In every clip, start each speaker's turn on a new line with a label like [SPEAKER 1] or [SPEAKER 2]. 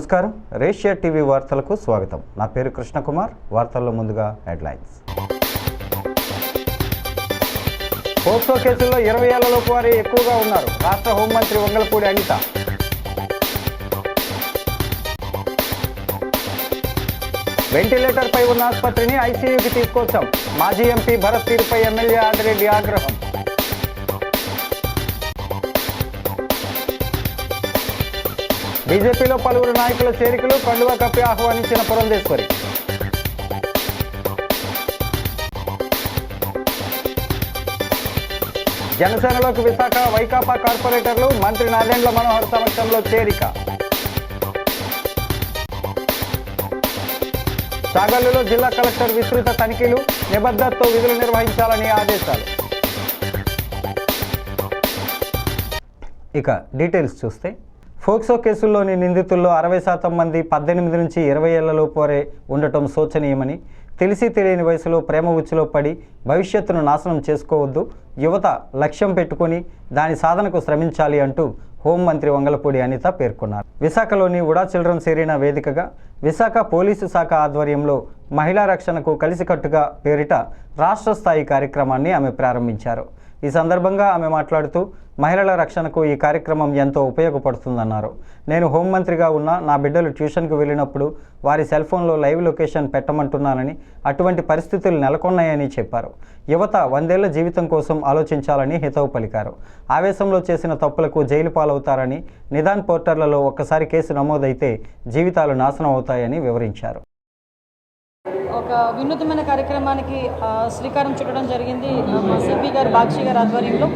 [SPEAKER 1] నమస్కారం, రేషియా టీవీ వార్తలకు స్వాగతం. నా పేరు కృష్ణకుమార్. వార్తల్లో ముందుగా హెడ్లైన్స్. పోక్సో కేసుల్లో 20 ఏళ్లలోపు వారే ఎక్కువగా ఉన్నారు. రాష్ట్ర హోంమంత్రి వంగలపూడి అనిత. వెంటిలేటర్పై ఉన్న ఆసుపత్రిని ఐసీయూకి తీసుకొచ్చాం. మాజీ ఎంపీ భరత్ తీరుపై ఎమ్మెల్యే ఆదిరెడ్డి ఆగ్రహం. బీజేపీలో పలువురు నాయకుల చేరికలు, కండువా కప్పి ఆహ్వానించిన పురంధేశ్వరి. జనసేనలోకి విశాఖ వైకాపా కార్పొరేటర్లు, మంత్రి నాదెండ్ల మనోహర్ సమక్షంలో చేరిక. చాగల్లులో జిల్లా కలెక్టర్ విస్తృత తనిఖీలు, నిబద్ధతతో విధులు నిర్వహించాలని ఆదేశాలు. ఇక డీటెయిల్స్ చూస్తే, పోక్సో కేసుల్లోని నిందితుల్లో 60% మంది 18 నుంచి 20 ఏళ్లలోపు వరే ఉండటం శోచనీయమని, తెలిసి తెలియని వయసులో ప్రేమ ఉచ్చులో పడి భవిష్యత్తును నాశనం చేసుకోవద్దు, యువత లక్ష్యం పెట్టుకుని దాని సాధనకు శ్రమించాలి అంటూ హోంమంత్రి వంగలపూడి అనిత పేర్కొన్నారు. విశాఖలోని ఉడా చిల్డ్రన్స్ ఏరియా వేదికగా విశాఖ పోలీసు శాఖ ఆధ్వర్యంలో మహిళా రక్షణకు కలిసికట్టుగా పేరిట రాష్ట్ర స్థాయి కార్యక్రమాన్ని ఆమె ప్రారంభించారు. ఈ సందర్భంగా ఆమె మాట్లాడుతూ, మహిళల రక్షణకు ఈ కార్యక్రమం ఎంతో ఉపయోగపడుతుందన్నారు. నేను హోంమంత్రిగా ఉన్న నా బిడ్డలు ట్యూషన్కు వెళ్ళినప్పుడు వారి సెల్ ఫోన్లో లైవ్ లొకేషన్ పెట్టమంటున్నానని, అటువంటి పరిస్థితులు నెలకొన్నాయని చెప్పారు. యువత 100 ఏళ్ల జీవితం కోసం ఆలోచించాలని హితవు పలికారు. ఆవేశంలో చేసిన తప్పులకు జైలు పాలవుతారని, నిదాన్ పోర్టర్లలో ఒక్కసారి కేసు నమోదైతే జీవితాలు నాశనం అవుతాయని వివరించారు.
[SPEAKER 2] ఒక వినూత్నమైన కార్యక్రమానికి శ్రీకారం చుట్టడం జరిగింది మా సిపి గారు బాక్షి గారి ఆధ్వర్యంలో.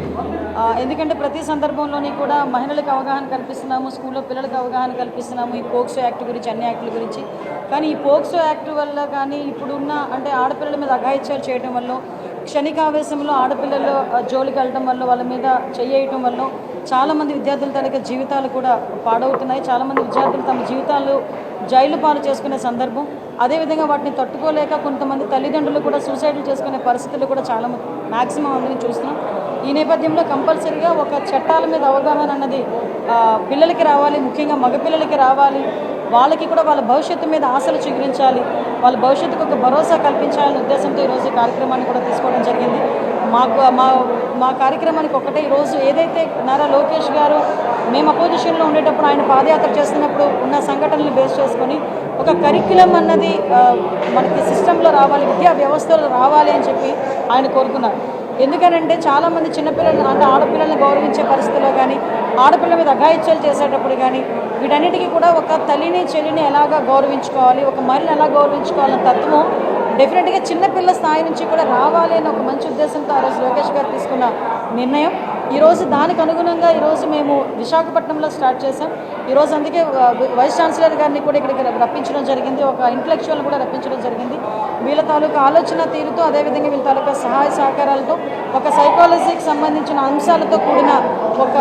[SPEAKER 2] ఎందుకంటే ప్రతి సందర్భంలోని కూడా మహిళలకు అవగాహన కల్పిస్తున్నాము, స్కూల్లో పిల్లలకు అవగాహన కల్పిస్తున్నాము ఈ పోక్సో యాక్ట్ గురించి, అన్ని యాక్టుల గురించి. కానీ ఈ పోక్సో యాక్ట్ వల్ల కానీ ఇప్పుడున్న అంటే ఆడపిల్లల మీద అఘాయిత్యాలు చేయడం వల్ల, క్షణికావేశంలో ఆడపిల్లలు జోలికి వెళ్ళడం వల్ల, వాళ్ళ మీద చెయ్యటం వల్ల చాలామంది విద్యార్థుల తాలూకా జీవితాలు కూడా పాడవుతున్నాయి. చాలామంది విద్యార్థులు తమ జీవితాలు జైలు పాలు చేసుకునే సందర్భం. అదేవిధంగా వాటిని తట్టుకోలేక కొంతమంది తల్లిదండ్రులు కూడా సూసైడ్లు చేసుకునే పరిస్థితులు కూడా చాలా మ్యాక్సిమం అందరినీ చూస్తున్నాం. ఈ నేపథ్యంలో కంపల్సరీగా ఒక చట్టాల మీద అవగాహన అన్నది పిల్లలకి రావాలి, ముఖ్యంగా మగపిల్లలకి రావాలి. వాళ్ళకి కూడా వాళ్ళ భవిష్యత్తు మీద ఆశలు చిగురించాలి, వాళ్ళ భవిష్యత్తుకు ఒక భరోసా కల్పించాలనే ఉద్దేశంతో ఈరోజు ఈ కార్యక్రమాన్ని కూడా తీసుకోవడం జరిగింది. మా కార్యక్రమానికి ఒకటే, ఈరోజు ఏదైతే నారా లోకేష్ గారు మేము అపోజిషన్లో ఉండేటప్పుడు ఆయన పాదయాత్ర చేస్తున్నప్పుడు ఉన్న సంఘటనలు బేస్ చేసుకొని ఒక కరిక్యులం అన్నది మనకి సిస్టంలో రావాలి, విద్యా వ్యవస్థలో రావాలి అని చెప్పి ఆయన కోరుకున్నారు. ఎందుకనంటే చాలామంది చిన్నపిల్లలు అంటే ఆడపిల్లల్ని గౌరవించే పరిస్థితుల్లో కానీ, ఆడపిల్లల మీద అఘాయిత్యాలు చేసేటప్పుడు కానీ, వీటన్నిటికీ కూడా ఒక తల్లిని చెల్లిని ఎలాగా గౌరవించుకోవాలి, ఒక మహిళని ఎలా గౌరవించుకోవాలన్న తత్వం డెఫినెట్గా చిన్నపిల్ల స్థాయి నుంచి కూడా రావాలి అని ఒక మంచి ఉద్దేశంతో ఆ రోజు లోకేష్ గారు తీసుకున్న నిర్ణయం. ఈరోజు దానికి అనుగుణంగా ఈరోజు మేము విశాఖపట్నంలో స్టార్ట్ చేసాం. ఈరోజు అందుకే వైస్ ఛాన్సలర్ గారిని కూడా ఇక్కడికి రప్పించడం జరిగింది, ఒక ఇంటలెక్చువల్ని కూడా రప్పించడం జరిగింది. వీళ్ళ తాలూకా ఆలోచన తీరుతో, అదేవిధంగా వీళ్ళ తాలూకా సహాయ సహకారాలతో, ఒక సైకాలజీకి సంబంధించిన అంశాలతో కూడిన ఒక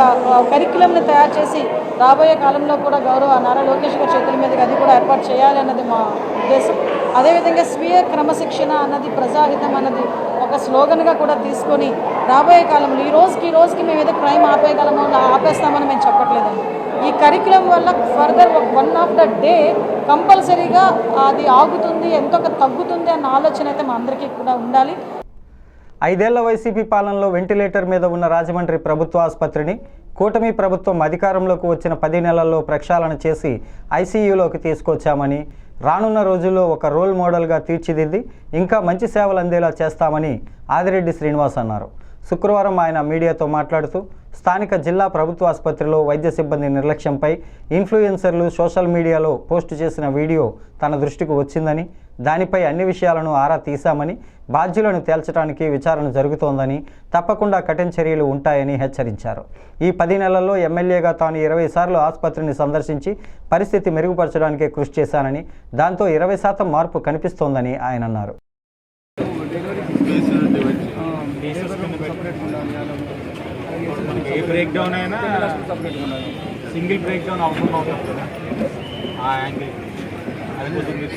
[SPEAKER 2] కరిక్యులంని తయారు చేసి రాబోయే కాలంలో కూడా గౌరవ నారా లోకేష్ గారి చేతుల మీదుగా అది కూడా ఏర్పాటు చేయాలి అన్నది మా ఉద్దేశం. అదేవిధంగా స్వీయ క్రమశిక్షణ అన్నది, ప్రజాహితం అన్నది ఒక స్లోగన్గా కూడా తీసుకొని రాబోయే కాలంలో ఈ రోజుకి మేము ఏదో క్రైమ్ ఆపేయగలమో ఆపేస్తామని మేము చెప్పట్లేదండి. ఈ కరిక్యులం వల్ల further one of the day కంపల్సరీగా అది ఆగుతుంది, ఎంతో తగ్గుతుంది అన్న ఆలోచన అయితే మా అందరికీ కూడా ఉండాలి.
[SPEAKER 1] 5 ఏళ్ల వైసీపీ పాలనలో వెంటిలేటర్ మీద ఉన్న రాజమండ్రి ప్రభుత్వ ఆసుపత్రిని కూటమి ప్రభుత్వం అధికారంలోకి వచ్చిన 10 నెలల్లో ప్రక్షాళన చేసి ఐసీయూలోకి తీసుకొచ్చామని, రానున్న రోజుల్లో ఒక రోల్ మోడల్గా తీర్చిదిద్ది ఇంకా మంచి సేవలు అందేలా చేస్తామని ఆదిరెడ్డి శ్రీనివాస్ అన్నారు. శుక్రవారం ఆయన మీడియాతో మాట్లాడుతూ, స్థానిక జిల్లా ప్రభుత్వ ఆసుపత్రిలో వైద్య సిబ్బంది నిర్లక్ష్యంపై ఇన్ఫ్లుయెన్సర్లు సోషల్ మీడియాలో పోస్టు చేసిన వీడియో తన దృష్టికి వచ్చిందని, దానిపై అన్ని విషయాలను ఆరా తీశామని, బాధ్యులను తేల్చడానికి విచారణ జరుగుతోందని, తప్పకుండా కఠిన చర్యలు ఉంటాయని హెచ్చరించారు. ఈ 10 నెలల్లో ఎమ్మెల్యేగా తాను 20 సార్లు ఆసుపత్రిని సందర్శించి పరిస్థితి మెరుగుపరచడానికి కృషి చేశానని, దాంతో 20% మార్పు కనిపిస్తోందని ఆయన అన్నారు.
[SPEAKER 3] ఏ బ్రేక్ డౌన్ అయినా సింగిల్ బ్రేక్ డౌన్ అవసరం అవుతుంది. ఆ యాంగిల్ అది కొంచెం మీరు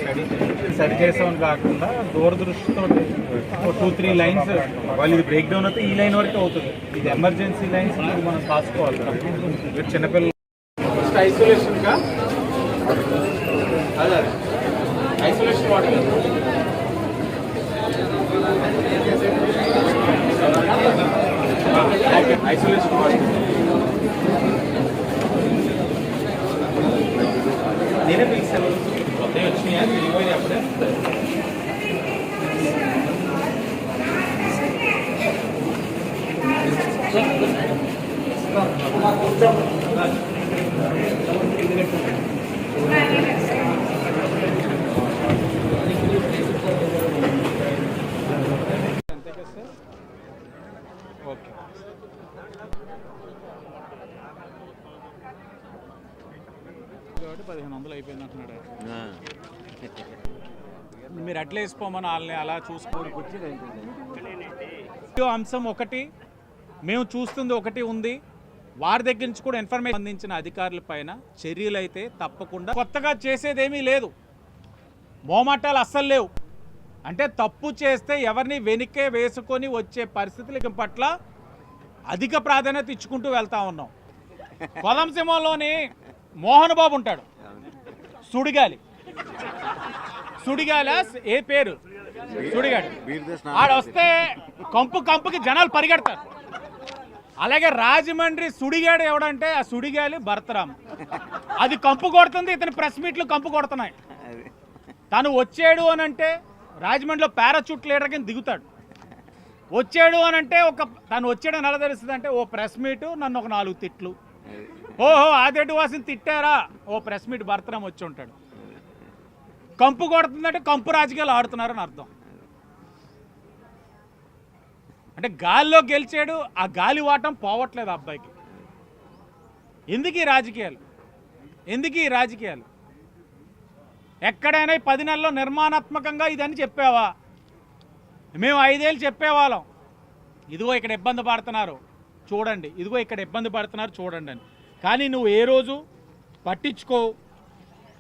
[SPEAKER 3] స్టడీ చేసామని కాకుండా దూరదృష్టితో 2-3 లైన్స్ వాళ్ళు ఇది బ్రేక్ డౌన్ అయితే ఈ లైన్ వరకు అవుతుంది. ఇది ఎమర్జెన్సీ లైన్స్ మనం కాసుకోవాలి. చిన్నపిల్లలు ఐసోలేషన్గా ఐసోలేషన్ వార్డు ఐసోలేషన్ వార్డు నేనే పిలిచాను. కొత్తవి వచ్చినాయా తిరిగిపోయినాయి అప్పుడే. ఓకే. కాబట్టి 1500 అయిపోయింది అంటున్నాడు. మీరు అట్లా వేసుకోమని వాళ్ళని అలా చూసుకోవాలి. అంశం ఒకటి, మేము చూస్తుంది ఒకటి ఉంది. వారి దగ్గర నుంచి కూడా ఇన్ఫర్మేషన్ అందించిన అధికారుల పైన చర్యలు అయితే తప్పకుండా. కొత్తగా చేసేదేమీ లేదు, మోమాటాలు అస్సలు లేవు. అంటే తప్పు చేస్తే ఎవరిని వెనుకే వేసుకొని వచ్చే పరిస్థితుల పట్ల అధిక ప్రాధాన్యత ఇచ్చుకుంటూ వెళ్తా ఉన్నాం. కొలంసింహంలోని మోహన్ బాబు ఉంటాడు, సుడిగాలి ఏ పేరు సుడిగాడు. ఆడొస్తే కంపుకి జనాలు పరిగెడతారు. అలాగే రాజమండ్రి సుడిగాడు ఎవడంటే ఆ సుడిగాలి భరతరామ్. అది కంపు కొడుతుంది, ఇతని ప్రెస్ మీట్లు కంపు కొడుతున్నాయి. తను వచ్చాడు అని అంటే రాజమండ్రిలో పారాచూట్ లీడర్ కింద దిగుతాడు. వచ్చాడు అని అంటే తను వచ్చాడని ఎలా తెలుస్తుంది అంటే, ఓ ప్రెస్ మీటు, నన్ను ఒక 4 తిట్లు. ఓహో ఆదేటి వాసిని తిట్టారా, ఓ ప్రెస్ మీట్ భరతరామ్ వచ్చి ఉంటాడు. కంపు కొడుతుందంటే కంపు రాజకీయాలు ఆడుతున్నారని అర్థం. అంటే గాలిలో గెలిచాడు, ఆ గాలి వాటం పోవట్లేదు అబ్బాయికి. ఎందుకు ఈ రాజకీయాలు? ఎక్కడైనా 10 నెలల్లో నిర్మాణాత్మకంగా ఇదని చెప్పావా? మేము 5 ఏళ్ళు చెప్పేవాళ్ళం, ఇదిగో ఇక్కడ ఇబ్బంది పడుతున్నారు చూడండి, ఇదిగో ఇక్కడ ఇబ్బంది పడుతున్నారు చూడండి అని. కానీ నువ్వు ఏ రోజు పట్టించుకో,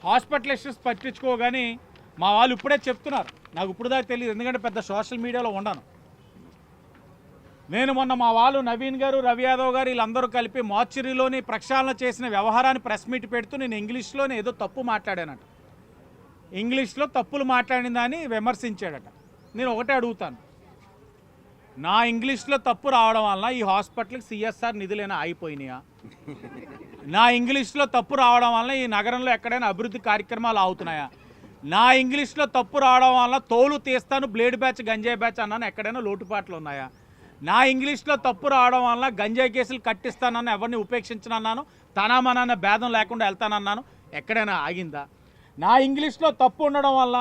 [SPEAKER 3] హాస్పిటలిస్ట్స్ పట్టించుకో. కానీ మా వాళ్ళు ఇప్పుడే చెప్తున్నారు, నాకు ఇప్పుడు దాకా తెలియదు, ఎందుకంటే పెద్ద సోషల్ మీడియాలో ఉండను నేను. మొన్న మా వాళ్ళు నవీన్ గారు, రవి యాదవ్ గారు వీళ్ళందరూ కలిపి మార్చురీలోని ప్రక్షాళన చేసిన వ్యవహారాన్ని ప్రెస్ మీట్ పెడుతూ నేను ఇంగ్లీష్లోనే ఏదో తప్పు మాట్లాడానట, ఇంగ్లీష్లో తప్పులు మాట్లాడిన దాన్ని విమర్శించాడట. నేను ఒకటే అడుగుతాను, నా ఇంగ్లీష్లో తప్పు రావడం వలన ఈ హాస్పిటల్కి సిఎస్ఆర్ నిధులైనా ఆగిపోయినాయా? నా ఇంగ్లీష్లో తప్పు రావడం వలన ఈ నగరంలో ఎక్కడైనా అభివృద్ధి కార్యక్రమాలు అవుతున్నాయా? నా ఇంగ్లీష్లో తప్పు రావడం వలన తోలు తీస్తాను, బ్లేడ్ బ్యాచ్, గంజాయి బ్యాచ్ అన్నాను, ఎక్కడైనా లోటుపాట్లు ఉన్నాయా? నా ఇంగ్లీష్లో తప్పు రావడం వలన గంజాయి కేసులు కట్టిస్తానన్నా, ఎవరిని ఉపేక్షించనన్నాను, తనామనాన్న భేదం లేకుండా వెళ్తానన్నాను, ఎక్కడైనా ఆగిందా? నా ఇంగ్లీష్లో తప్పు ఉండడం వల్ల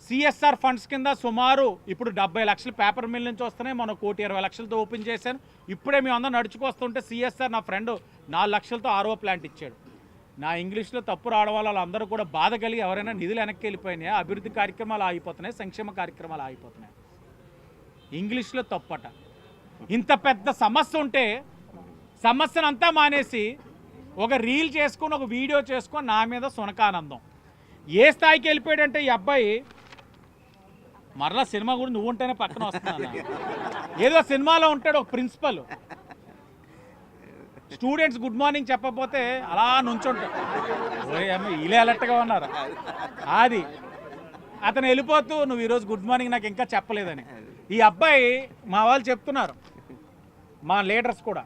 [SPEAKER 3] సిఎస్ఆర్ ఫండ్స్ కింద సుమారు ఇప్పుడు 70 లక్షలు పేపర్ మిల్ నుంచి వస్తున్నాయి. మనం 1,20,00,000తో ఓపెన్ చేశాను. ఇప్పుడే మేము అందరం నడుచుకొస్తుంటే సిఎస్ఆర్ నా ఫ్రెండ్ 4 లక్షలతో ఆర్ఓ ప్లాంట్ ఇచ్చాడు. నా ఇంగ్లీష్లో తప్పు రావడం వల్ల వాళ్ళందరూ కూడా బాధ కలిగి ఎవరైనా నిధులు వెనక్కి వెళ్ళిపోయినాయా? అభివృద్ధి కార్యక్రమాలు ఆగిపోతున్నాయి, సంక్షేమ కార్యక్రమాలు ఆగిపోతున్నాయి. ఇంగ్లీష్లో తప్పట. ఇంత పెద్ద సమస్య ఉంటే సమస్యనంతా మానేసి ఒక రీల్ చేసుకొని, ఒక వీడియో చేసుకొని నా మీద సునకానందం. ఏ స్థాయికి వెళ్ళిపోయాడంటే ఈ అబ్బాయి, మరలా సినిమా కూడా నువ్వు ఉంటేనే పక్కన వస్తున్నా. ఏదో సినిమాలో ఉంటాడు ఒక ప్రిన్సిపల్, స్టూడెంట్స్ గుడ్ మార్నింగ్ చెప్పకపోతే అలా నుంచుంటాడు. ఇలా అలర్ట్గా ఉన్నారు. అది అతను వెళ్ళిపోతూ, నువ్వు ఈరోజు గుడ్ మార్నింగ్ నాకు ఇంకా చెప్పలేదని. ఈ అబ్బాయి మా వాళ్ళు చెప్తున్నారు, మా లీడర్స్ కూడా,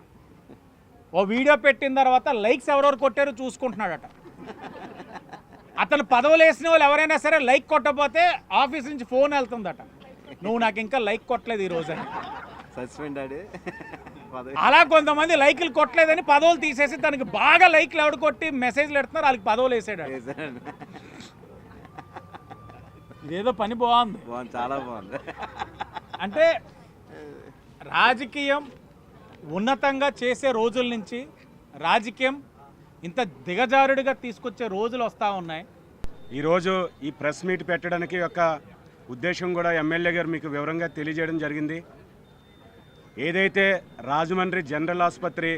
[SPEAKER 3] ఓ వీడియో పెట్టిన తర్వాత లైక్స్ ఎవరెవరు కొట్టారో చూసుకుంటున్నాడట. అతను పదవులు వేసిన వాళ్ళు ఎవరైనా సరే లైక్ కొట్టకపోతే ఆఫీస్ నుంచి ఫోన్ వెళ్తుందట, నువ్వు నాకు ఇంకా లైక్ కొట్టలేదు ఈరోజు అని. అలా కొంతమంది లైకులు కొట్టలేదని పదవులు తీసేసి తనకి బాగా లైక్లు ఎవడు కొట్టి మెసేజ్లు పెడుతున్నారు, వాళ్ళకి పదవులు వేసాడు. ఇదేదో పని బాగుంది,
[SPEAKER 4] చాలా బాగుంది.
[SPEAKER 3] అంటే రాజకీయం ఉన్నతంగా చేసే రోజుల నుంచి రాజకీయం ఇంత దిగజారుడిగా తీసుకొచ్చే రోజులు వస్తూ ఉన్నాయి.
[SPEAKER 5] ఈరోజు ఈ ప్రెస్ మీట్ పెట్టడానికి యొక్క ఉద్దేశం కూడా ఎమ్మెల్యే గారు మీకు వివరంగా తెలియజేయడం జరిగింది. ఏదైతే రాజమండ్రి జనరల్ ఆసుపత్రి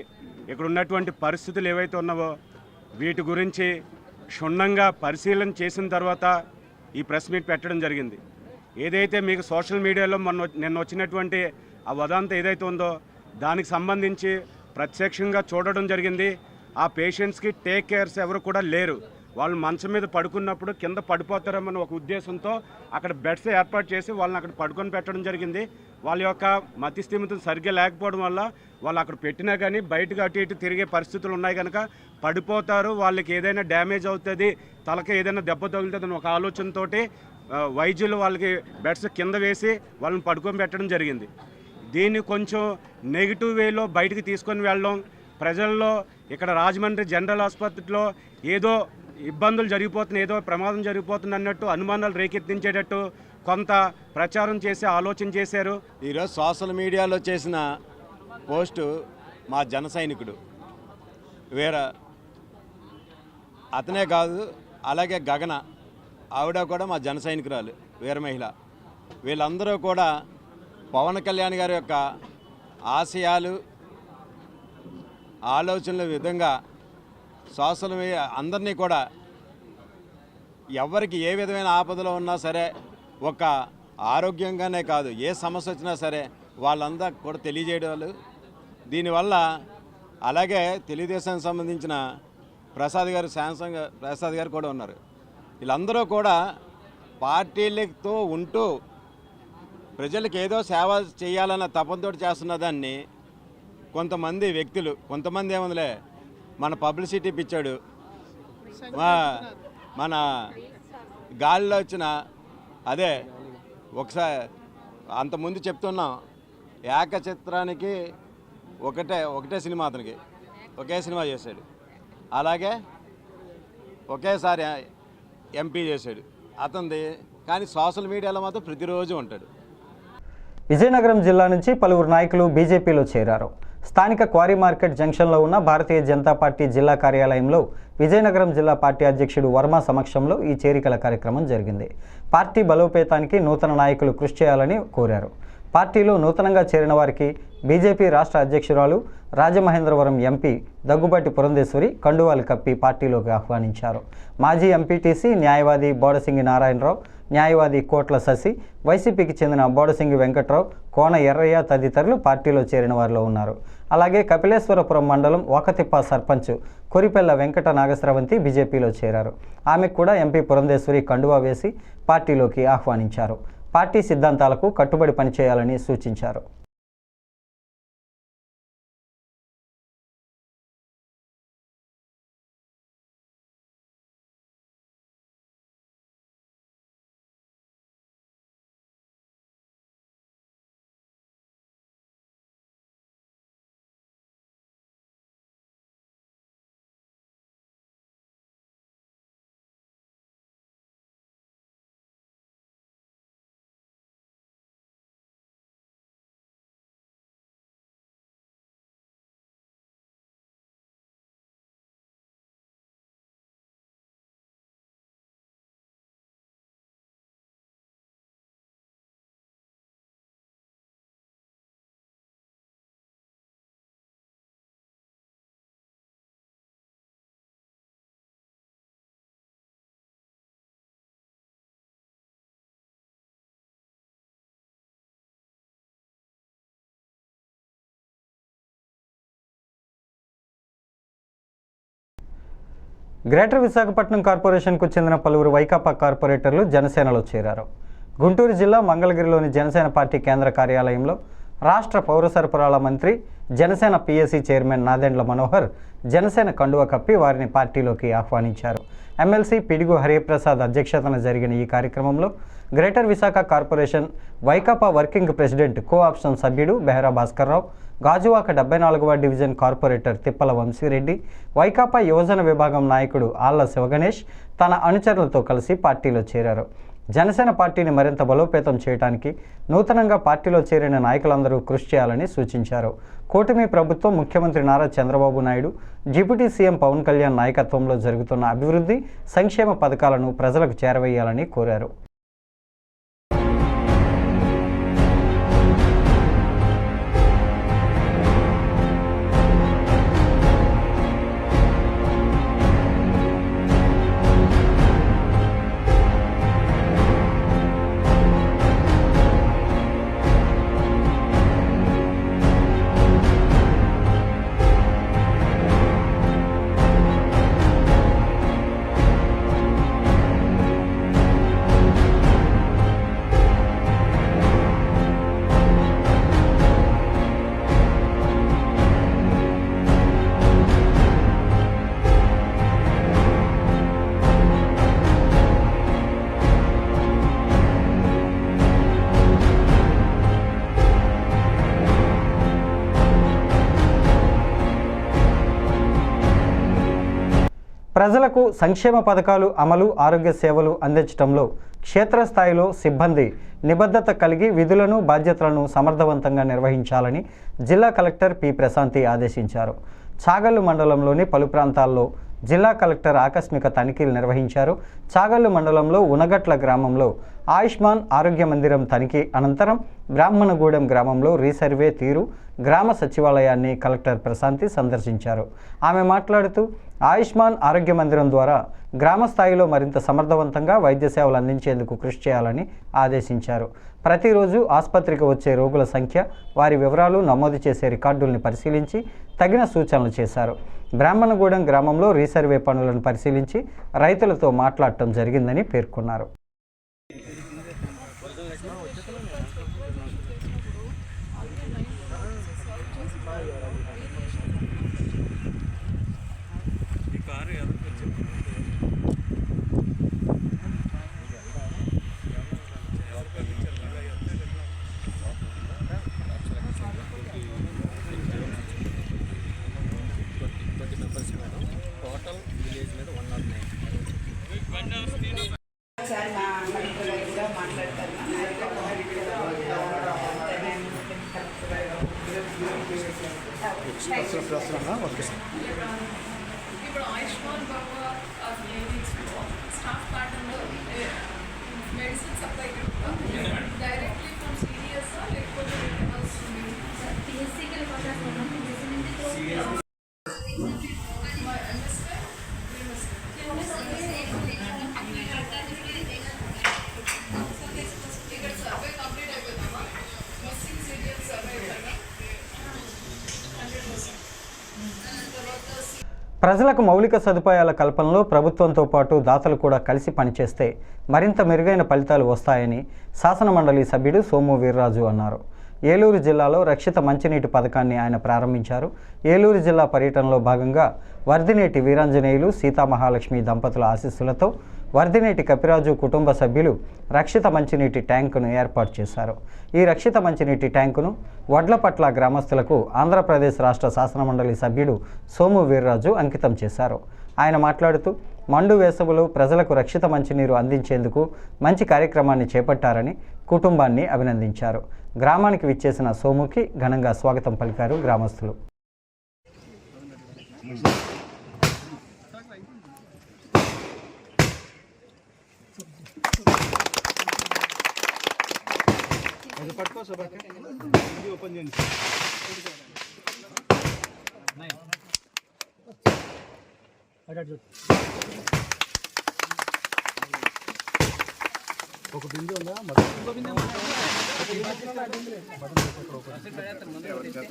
[SPEAKER 5] ఇక్కడ ఉన్నటువంటి పరిస్థితులు ఏవైతే ఉన్నావో వీటి గురించి క్షుణ్ణంగా పరిశీలన చేసిన తర్వాత ఈ ప్రెస్ మీట్ పెట్టడం జరిగింది. ఏదైతే మీకు సోషల్ మీడియాలో నిన్న వచ్చినటువంటి ఆ వదంతా ఏదైతే ఉందో దానికి సంబంధించి ప్రత్యక్షంగా చూడడం జరిగింది. ఆ పేషెంట్స్కి టేక్ కేర్స్ ఎవరు కూడా లేరు. వాళ్ళు మంచం మీద పడుకున్నప్పుడు కింద పడిపోతారన్న ఒక ఉద్దేశంతో అక్కడ బెడ్స్ ఏర్పాటు చేసి వాళ్ళని అక్కడ పడుకొని పెట్టడం జరిగింది. వాళ్ళ యొక్క మతి స్థిమితం సరిగ్గా లేకపోవడం వల్ల వాళ్ళు అక్కడ పెట్టినా కానీ బయటకు అటు ఇటు తిరిగే పరిస్థితులు ఉన్నాయి కనుక పడిపోతారు, వాళ్ళకి ఏదైనా డ్యామేజ్ అవుతుంది, తలకి ఏదైనా దెబ్బ తగులుతుందని ఒక ఆలోచనతోటి వైద్యులు వాళ్ళకి బెడ్స్ కింద వేసి వాళ్ళని పడుకొని పెట్టడం జరిగింది. దీన్ని కొంచెం నెగిటివ్ వేలో బయటికి తీసుకొని వెళ్ళడం, ప్రజల్లో ఇక్కడ రాజమండ్రి జనరల్ ఆసుపత్రిలో ఏదో ఇబ్బందులు జరిగిపోతున్నాయి, ఏదో ప్రమాదం జరిగిపోతుంది అన్నట్టు అనుమానాలు రేకెత్తించేటట్టు కొంత ప్రచారం చేసి ఆలోచన చేశారు.
[SPEAKER 4] ఈరోజు సోషల్ మీడియాలో చేసిన పోస్టు మా జన సైనికుడు వేరే అతనే కాదు, అలాగే గగన ఆవిడ కూడా మా జన సైనికురాలు, వీర మహిళ. వీళ్ళందరూ కూడా పవన్ కళ్యాణ్ గారి యొక్క ఆశయాలు ఆలోచనల విధంగా సోషల్ మీడియా అందరినీ కూడా ఎవరికి ఏ విధమైన ఆపదలో ఉన్నా సరే, ఒక ఆరోగ్యంగానే కాదు ఏ సమస్య వచ్చినా సరే వాళ్ళందరూ కూడా తెలియజేయడాలు. దీనివల్ల అలాగే తెలుగుదేశానికి సంబంధించిన ప్రసాద్ గారు కూడా ఉన్నారు. వీళ్ళందరూ కూడా పార్టీలతో ఉంటూ ప్రజలకు ఏదో సేవ చేయాలన్న తపంతో చేస్తున్న దాన్ని కొంతమంది వ్యక్తులు, కొంతమంది ఏముందిలే మన పబ్లిసిటీ పిచ్చాడు, మన గాలిలో వచ్చిన అదే ఒకసారి అంతకుముందు చెప్తున్నాం, ఏకచిత్రానికి ఒకటే సినిమా, అతనికి ఒకే సినిమా చేశాడు, అలాగే ఒకేసారి ఎంపీ చేశాడు అతనిది. కానీ సోషల్ మీడియాలో మాత్రం ప్రతిరోజు ఉంటాడు.
[SPEAKER 1] విజయనగరం జిల్లా నుంచి పలువురు నాయకులు బీజేపీలో చేరారు. స్థానిక క్వారీ మార్కెట్ జంక్షన్లో ఉన్న భారతీయ జనతా పార్టీ జిల్లా కార్యాలయంలో విజయనగరం జిల్లా పార్టీ అధ్యక్షుడు వర్మ సమక్షంలో ఈ చేరికల కార్యక్రమం జరిగింది. పార్టీ బలోపేతానికి నూతన నాయకులు కృషి చేయాలని కోరారు. పార్టీలో నూతనంగా చేరిన వారికి బీజేపీ రాష్ట్ర అధ్యక్షురాలు రాజమహేంద్రవరం ఎంపీ దగ్గుబాటి పురంధేశ్వరి కండువాలు కప్పి పార్టీలోకి ఆహ్వానించారు. మాజీ ఎంపీటీసీ న్యాయవాది బోడసింగి నారాయణరావు, న్యాయవాది కోట్ల శశి, వైసీపీకి చెందిన బోడసింగి వెంకట్రావు, కోన ఎర్రయ్య తదితరులు పార్టీలో చేరిన వారిలో ఉన్నారు. అలాగే కపిలేశ్వరపురం మండలం ఒకతిప్ప సర్పంచ్ కొరిపెల్ల వెంకట నాగశ్రవంతి బీజేపీలో చేరారు. ఆమెకు కూడా ఎంపీ పురంధేశ్వరి కండువా వేసి పార్టీలోకి ఆహ్వానించారు. పార్టీ సిద్ధాంతాలకు కట్టుబడి పనిచేయాలని సూచించారు. గ్రేటర్ విశాఖపట్నం కార్పొరేషన్కు చెందిన పలువురు వైకాపా కార్పొరేటర్లు జనసేనలో చేరారు. గుంటూరు జిల్లా మంగళగిరిలోని జనసేన పార్టీ కేంద్ర కార్యాలయంలో రాష్ట్ర పౌర సరఫరాల మంత్రి, జనసేన పిఎస్సి చైర్మన్ నాదెండ్ల మనోహర్ జనసేన కండువ కప్పి వారిని పార్టీలోకి ఆహ్వానించారు. ఎమ్మెల్సీ పిడుగు హరిప్రసాద్ అధ్యక్షతన జరిగిన ఈ కార్యక్రమంలో greater Visakha corporation Vaikapa working president co option సభ్యుడు బెహరా భాస్కర్రావు, గాజువాక 74వ డివిజన్ కార్పొరేటర్ తిప్పల వంశీరెడ్డి, వైకాపా యువజన విభాగం నాయకుడు ఆళ్ల శివగణేష్ తన అనుచరులతో కలిసి పార్టీలో చేరారు. జనసేన పార్టీని మరింత బలోపేతం చేయడానికి నూతనంగా పార్టీలో చేరిన నాయకులందరూ కృషి చేయాలని సూచించారు. కూటమి ప్రభుత్వం ముఖ్యమంత్రి నారా చంద్రబాబు నాయుడు, డిప్యూటీ సీఎం పవన్ కళ్యాణ్ నాయకత్వంలో జరుగుతున్న అభివృద్ధి, సంక్షేమ పథకాలను ప్రజలకు చేరవేయాలని కోరారు. ప్రజలకు సంక్షేమ పథకాలు అమలు, ఆరోగ్య సేవలు అందించడంలో క్షేత్రస్థాయిలో సిబ్బంది నిబద్ధత కలిగి విధులను, బాధ్యతలను సమర్థవంతంగా నిర్వహించాలని జిల్లా కలెక్టర్ పి. ప్రశాంతి ఆదేశించారు. చాగల్లు మండలంలోని పలు ప్రాంతాల్లో జిల్లా కలెక్టర్ ఆకస్మిక తనిఖీలు నిర్వహించారు. చాగల్లు మండలంలో ఉనగట్ల గ్రామంలో ఆయుష్మాన్ ఆరోగ్య మందిరం తనిఖీ అనంతరం బ్రాహ్మణగూడెం గ్రామంలో రీసర్వే తీరు గ్రామ సచివాలయాన్ని కలెక్టర్ ప్రశాంతి సందర్శించారు. ఆమె మాట్లాడుతూ ఆయుష్మాన్ ఆరోగ్య మందిరం ద్వారా గ్రామ స్థాయిలో మరింత సమర్థవంతంగా వైద్య సేవలు అందించేందుకు కృషి చేయాలని ఆదేశించారు. ప్రతిరోజు ఆసుపత్రికి వచ్చే రోగుల సంఖ్య, వారి వివరాలు నమోదు చేసే రికార్డుల్ని పరిశీలించి తగిన సూచనలు చేశారు. బ్రాహ్మణగూడెం గ్రామంలో రీసర్వే పనులను పరిశీలించి రైతులతో మాట్లాడటం జరిగిందని పేర్కొన్నారు.
[SPEAKER 6] సార్ మా కలెక్టర్ గారు కూడా మాట్లాడతారు.
[SPEAKER 7] ఇప్పుడు ఆయుష్మాన్ బాబా క్లినిక్స్లో స్టాఫ్ కార్డులో medicine supply directly from serious లేకపోతే సర్వే కంప్లీట్ అయిపోయిందమ్మా. నర్సింగ్ సీరియస్ సర్వే అయిపోయిందా?
[SPEAKER 1] ప్రజలకు మౌలిక సదుపాయాల కల్పనలో ప్రభుత్వంతో పాటు దాతలు కూడా కలిసి పనిచేస్తే మరింత మెరుగైన ఫలితాలు వస్తాయని శాసనమండలి సభ్యుడు సోము వీర్రాజు అన్నారు. ఏలూరు జిల్లాలో రక్షిత మంచినీటి పథకాన్ని ఆయన ప్రారంభించారు. ఏలూరు జిల్లా పర్యటనలో భాగంగా వర్ధినేటి వీరాంజనేయులు, సీతామహాలక్ష్మి దంపతుల ఆశీస్సులతో వర్ధినేటి కపిరాజు కుటుంబ సభ్యులు రక్షిత మంచినీటి ట్యాంకును ఏర్పాటు చేశారు. ఈ రక్షిత మంచినీటి ట్యాంకును వడ్లపట్ల గ్రామస్తులకు ఆంధ్రప్రదేశ్ రాష్ట్ర శాసనమండలి సభ్యుడు సోము వీర్రాజు అంకితం చేశారు. ఆయన మాట్లాడుతూ మండు వేసవిలో ప్రజలకు రక్షిత మంచినీరు అందించేందుకు మంచి కార్యక్రమాన్ని చేపట్టారని కుటుంబాన్ని అభినందించారు. గ్రామానికి విచ్చేసిన సోముకి ఘనంగా స్వాగతం పలికారు గ్రామస్తులు.
[SPEAKER 3] ఒక బిందు ఉందా?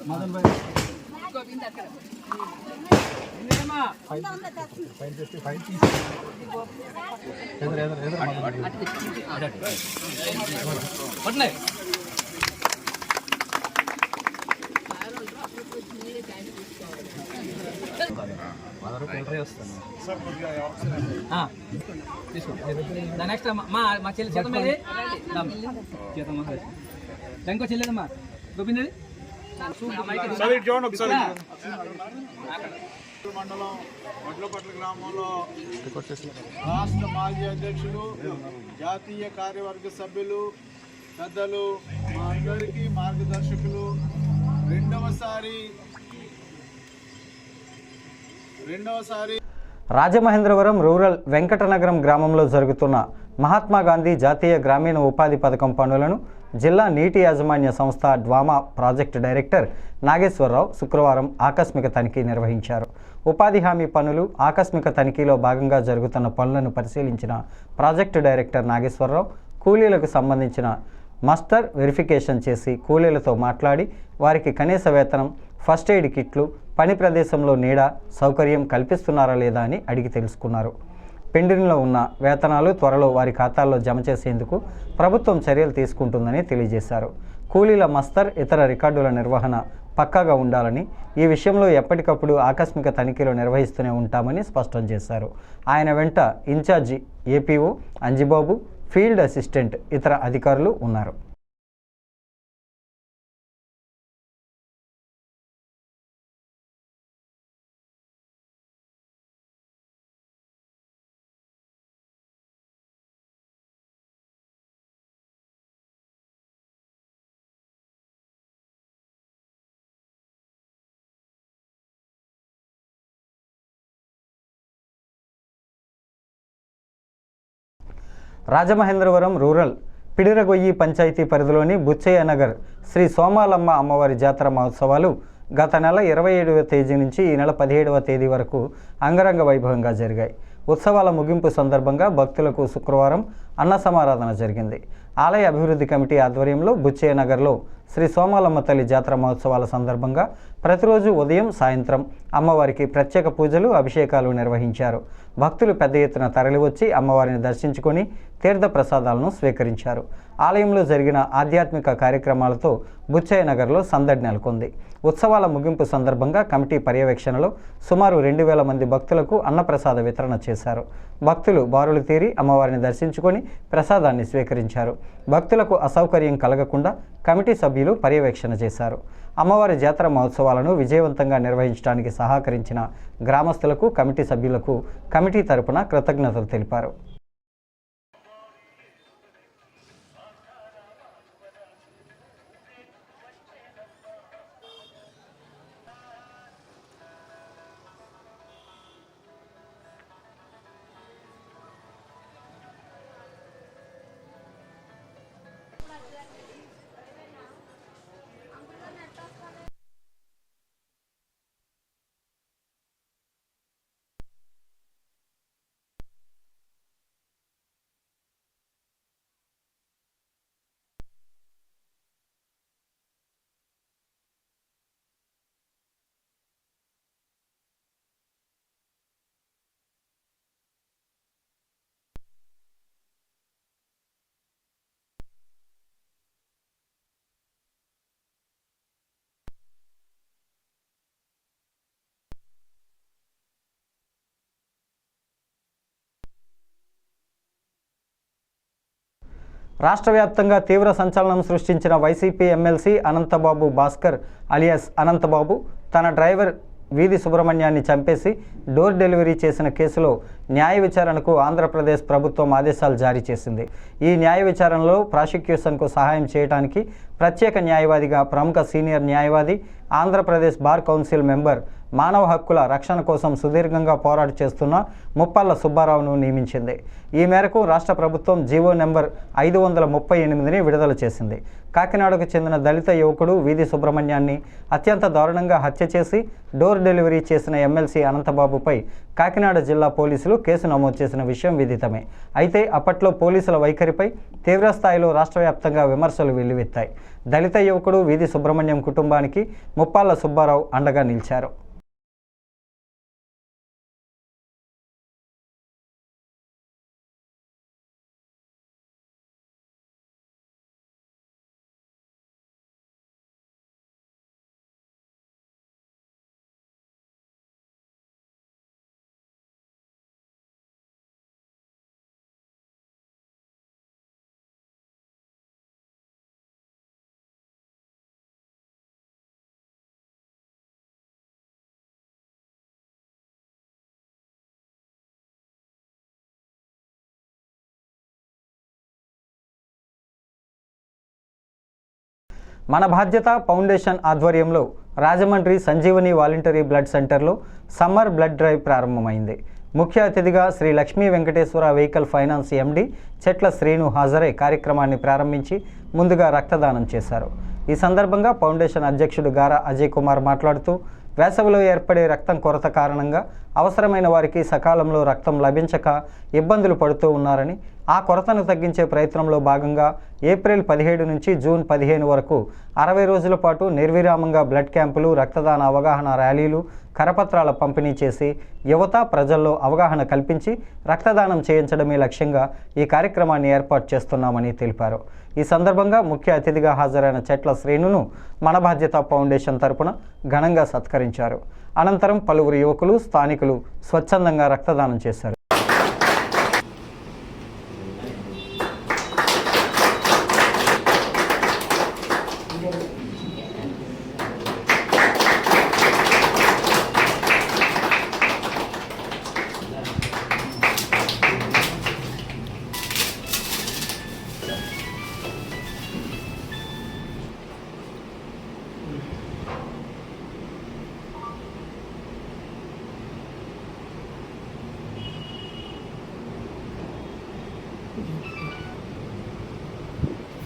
[SPEAKER 3] మదన్ భాయ్
[SPEAKER 8] నెక్స్ట్ మా చెల్లి చేత ఇంకో చెల్లేదమ్మా గోపింది
[SPEAKER 3] మండలం వడ్లపట్ల గ్రామంలో రాష్ట్ర మాజీ అధ్యక్షులు, జాతీయ కార్యవర్గ సభ్యులు, పెద్దలు, మా అందరికీ మార్గదర్శకులు, రెండవసారి
[SPEAKER 1] రాజమహేంద్రవరం రూరల్ వెంకటనగరం గ్రామంలో జరుగుతున్న మహాత్మా గాంధీ జాతీయ గ్రామీణ ఉపాధి పథకం పనులను జిల్లా నీటి యాజమాన్య సంస్థ డ్వామా ప్రాజెక్టు డైరెక్టర్ నాగేశ్వరరావు శుక్రవారం ఆకస్మిక తనిఖీ నిర్వహించారు. ఉపాధి హామీ పనులు ఆకస్మిక తనిఖీలో భాగంగా జరుగుతున్న పనులను పరిశీలించిన ప్రాజెక్టు డైరెక్టర్ నాగేశ్వరరావు కూలీలకు సంబంధించిన మస్టర్ వెరిఫికేషన్ చేసి కూలీలతో మాట్లాడి వారికి కనీస వేతనం, ఫస్ట్ ఎయిడ్ కిట్లు, పని ప్రదేశంలో నీడ సౌకర్యం కల్పిస్తున్నారా లేదా అని అడిగి తెలుసుకున్నారు. పెండింగ్లో ఉన్న వేతనాలు త్వరలో వారి ఖాతాల్లో జమ చేసేందుకు ప్రభుత్వం చర్యలు తీసుకుంటుందని తెలియజేశారు. కూలీల మస్తర్, ఇతర రికార్డుల నిర్వహణ పక్కాగా ఉండాలని, ఈ విషయంలో ఎప్పటికప్పుడు ఆకస్మిక తనిఖీలు నిర్వహిస్తూనే ఉంటామని స్పష్టం చేశారు. ఆయన వెంట in charge APO Anjibabu, field assistant, ఇతర అధికారులు ఉన్నారు. రాజమహేంద్రవరం రూరల్ పిడిరగొయ్యి పంచాయతీ పరిధిలోని బుచ్చయ్య నగర్ శ్రీ సోమాలమ్మ అమ్మవారి జాతర మహోత్సవాలు గత నెల 27వ తేదీ నుంచి ఈ నెల 17వ తేదీ వరకు అంగరంగ వైభవంగా జరిగాయి. ఉత్సవాల ముగింపు సందర్భంగా భక్తులకు శుక్రవారం అన్న సమారాధన జరిగింది. ఆలయ అభివృద్ధి కమిటీ ఆధ్వర్యంలో బుచ్చయ్య నగర్లో శ్రీ సోమాలమ్మ తల్లి జాతర మహోత్సవాల సందర్భంగా ప్రతిరోజు ఉదయం సాయంత్రం అమ్మవారికి ప్రత్యేక పూజలు అభిషేకాలు నిర్వహించారు. భక్తులు పెద్ద ఎత్తున తరలివచ్చి అమ్మవారిని దర్శించుకొని తీర్థ ప్రసాదాలను స్వీకరించారు. ఆలయంలో జరిగిన ఆధ్యాత్మిక కార్యక్రమాలతో బుచ్చయ్య నగర్లో సందడి నెలకొంది. ఉత్సవాల ముగింపు సందర్భంగా కమిటీ పర్యవేక్షణలో సుమారు 2000 మంది భక్తులకు అన్నప్రసాద వితరణ చేశారు. భక్తులు బారులు తీరి అమ్మవారిని దర్శించుకొని ప్రసాదాన్ని స్వీకరించారు. భక్తులకు అసౌకర్యం కలగకుండా కమిటీ సభ్యులు పర్యవేక్షణ చేశారు. అమ్మవారి జాతర మహోత్సవాలను విజయవంతంగా నిర్వహించడానికి సహకరించిన గ్రామస్తులకు కమిటీ సభ్యులకు కమిటీ తరపున కృతజ్ఞతలు తెలిపారు. రాష్ట్ర వ్యాప్తంగా తీవ్ర సంచలనం సృష్టించిన YCP MLC Anantha Babu Bhaskar alias Anantha Babu తన డ్రైవర్ వీధి సుబ్రహ్మణ్యాన్ని చంపేసి డోర్ డెలివరీ చేసిన కేసులో న్యాయ విచారణకు ఆంధ్రప్రదేశ్ ప్రభుత్వం ఆదేశాలు జారీ చేసింది. ఈ న్యాయ విచారణలో ప్రాసిక్యూషన్కు సహాయం చేయడానికి ప్రత్యేక న్యాయవాదిగా ప్రముఖ సీనియర్ న్యాయవాది, ఆంధ్రప్రదేశ్ బార్ కౌన్సిల్ మెంబర్, మానవ హక్కుల రక్షణ కోసం సుదీర్ఘంగా పోరాట చేస్తున్న ముప్పాళ్ల సుబ్బారావును నియమించింది. ఈ మేరకు రాష్ట్ర ప్రభుత్వం జీవో నెంబర్ 538ని విడుదల చేసింది. కాకినాడకు చెందిన దళిత యువకుడు వీధి సుబ్రహ్మణ్యాన్ని అత్యంత దారుణంగా హత్య చేసి డోర్ డెలివరీ చేసిన ఎమ్మెల్సీ అనంతబాబుపై కాకినాడ జిల్లా పోలీసులు కేసు నమోదు చేసిన విషయం విదితమే. అయితే అప్పట్లో పోలీసుల వైఖరిపై తీవ్రస్థాయిలో రాష్ట్ర వ్యాప్తంగా విమర్శలు వెల్లువెత్తాయి. దళిత యువకుడు వీధి సుబ్రహ్మణ్యం కుటుంబానికి ముప్పాళ్ల సుబ్బారావు అండగా నిలిచారు. మన బాధ్యత ఫౌండేషన్ ఆధ్వర్యంలో రాజమండ్రి సంజీవని వాలంటరీ బ్లడ్ సెంటర్లో సమ్మర్ బ్లడ్ డ్రైవ్ ప్రారంభమైంది. ముఖ్య అతిథిగా శ్రీ లక్ష్మీ వెంకటేశ్వర వెహికల్ ఫైనాన్స్ ఎండి చెట్ల శ్రీను హాజరై కార్యక్రమాన్ని ప్రారంభించి ముందుగా రక్తదానం చేశారు. ఈ సందర్భంగా ఫౌండేషన్ అధ్యక్షుడు గారా అజయ్ కుమార్ మాట్లాడుతూ వేసవిలో ఏర్పడే రక్తం కొరత కారణంగా అవసరమైన వారికి సకాలంలో రక్తం లభించక ఇబ్బందులు పడుతూ ఉన్నారని, ఆ కొరతను తగ్గించే ప్రయత్నంలో భాగంగా ఏప్రిల్ 17 నుంచి జూన్ 15 వరకు 60 రోజుల పాటు నిర్విరామంగా బ్లడ్ క్యాంపులు, రక్తదాన అవగాహన ర్యాలీలు, కరపత్రాల పంపిణీ చేసి యువత ప్రజల్లో అవగాహన కల్పించి రక్తదానం చేయించడమే లక్ష్యంగా ఈ కార్యక్రమాన్ని ఏర్పాటు చేస్తున్నామని తెలిపారు. ఈ సందర్భంగా ముఖ్య అతిథిగా హాజరైన చెట్ల శ్రేణును మన బాధ్యత ఫౌండేషన్ తరపున ఘనంగా సత్కరించారు. అనంతరం పలువురు యువకులు, స్థానికులు స్వచ్ఛందంగా రక్తదానం చేశారు.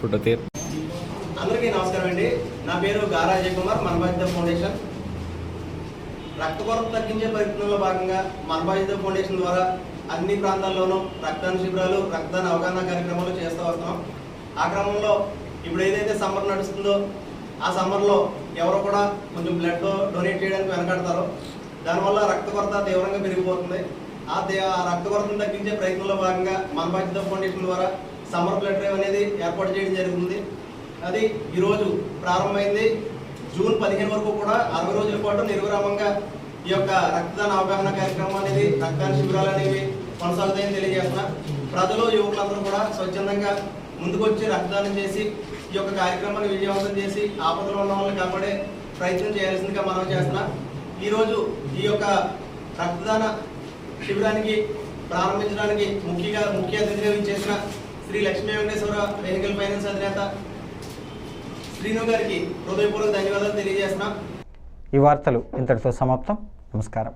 [SPEAKER 9] అందరికీ నమస్కారం అండి. నా పేరు గారా అజయ్ కుమార్, మన బాధ్యత ఫౌండేషన్. రక్త కొరత తగ్గించే ప్రయత్నంలో భాగంగా మన బాధ్యత ఫౌండేషన్ ద్వారా అన్ని ప్రాంతాల్లోనూ రక్తదాన శిబిరాలు, రక్తదాన అవగాహన కార్యక్రమాలు చేస్తూ వస్తున్నాం. ఆ క్రమంలో ఇప్పుడు ఏదైతే సమ్మర్ నడుస్తుందో ఆ సమ్మర్లో ఎవరో కూడా కొంచెం బ్లడ్ డొనేట్ చేయడానికి వెనకాడతారో దానివల్ల రక్త కొరత తీవ్రంగా పెరిగిపోతుంది. ఆ రక్త కొరతను తగ్గించే ప్రయత్నంలో భాగంగా మన బాధ్యత ఫౌండేషన్ ద్వారా సమ్మర్ బ్లడ్ డ్రైవ్ అనేది ఏర్పాటు చేయడం జరుగుతుంది. అది ఈరోజు ప్రారంభమైంది. జూన్ 15 వరకు కూడా 60 రోజుల పాటు నిర్విరామంగా ఈ యొక్క రక్తదాన అవగాహన కార్యక్రమం అనేది, రక్తదాన శిబిరాలు అనేవి కొనసాగుతాయని తెలియజేస్తున్నా. ప్రజలు, యువకులందరూ కూడా స్వచ్ఛందంగా ముందుకొచ్చి రక్తదానం చేసి ఈ యొక్క కార్యక్రమాన్ని విజయవంతం చేసి ఆపదలో ఉన్న వాళ్ళని కాపాడే ప్రయత్నం చేయాల్సిందిగా మనం చేస్తున్నా. ఈరోజు ఈ యొక్క రక్తదాన శిబిరానికి ప్రారంభించడానికి ముఖ్య అతిథిగా చేసిన శ్రీ లక్ష్మీ వెంకటేశ్వర వెహికల్ ఫైనాన్స్ అధినేత శ్రీను గారికి హృదయపూర్వక ధన్యవాదాలు తెలియజేస్తున్నా.
[SPEAKER 1] ఈ వార్తలు ఇంతటితో సమాప్తం. నమస్కారం.